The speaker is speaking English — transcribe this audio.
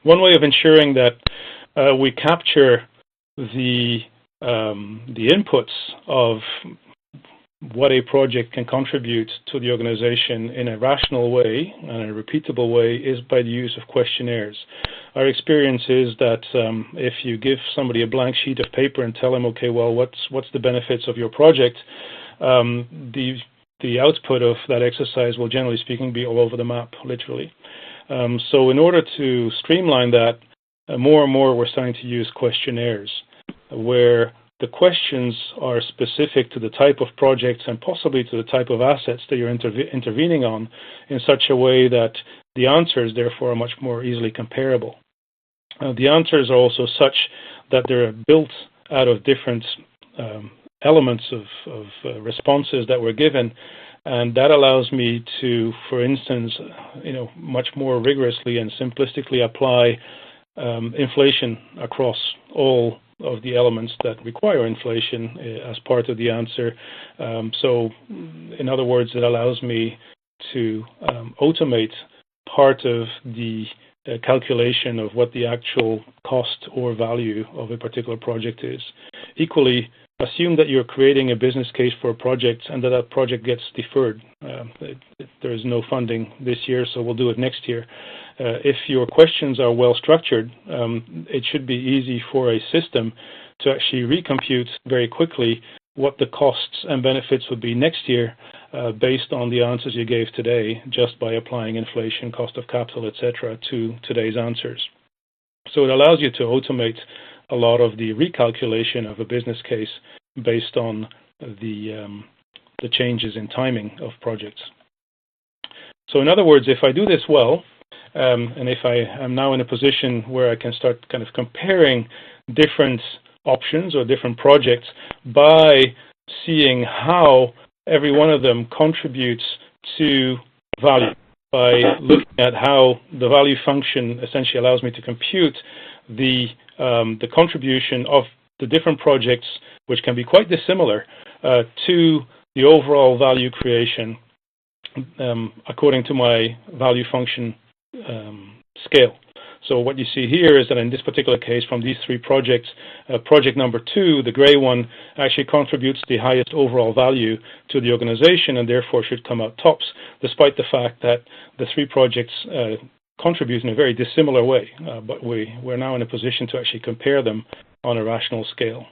One way of ensuring that we capture the inputs of what a project can contribute to the organization in a rational way and a repeatable way is by the use of questionnaires. Our experience is that if you give somebody a blank sheet of paper and tell them, okay, well, what's the benefits of your project, the output of that exercise will, generally speaking, be all over the map, literally. So in order to streamline that, more and more we're starting to use questionnaires where the questions are specific to the type of projects and possibly to the type of assets that you're intervening on in such a way that the answers, therefore, are much more easily comparable. The answers are also such that they're built out of different elements of responses that were given, and that allows me to, for instance, much more rigorously and simplistically apply inflation across all of the elements that require inflation as part of the answer. So, in other words, it allows me to automate part of the calculation of what the actual cost or value of a particular project is. Equally, assume that you're creating a business case for a project and that project gets deferred. There is no funding this year, so we'll do it next year. If your questions are well structured, it should be easy for a system to actually recompute very quickly what the costs and benefits would be next year based on the answers you gave today, just by applying inflation, cost of capital, etc., to today's answers. So it allows you to automate a lot of the recalculation of a business case based on the changes in timing of projects. So in other words, if I do this well, and if I am now in a position where I can start kind of comparing different options or different projects by seeing how every one of them contributes to value, by looking at how the value function essentially allows me to compute the contribution of the different projects, which can be quite dissimilar, to the overall value creation according to my value function scale. So what you see here is that in this particular case, from these three projects, project number 2, the gray one, actually contributes the highest overall value to the organization and therefore should come out tops, despite the fact that the three projects contribute in a very dissimilar way. But we're now in a position to actually compare them on a rational scale.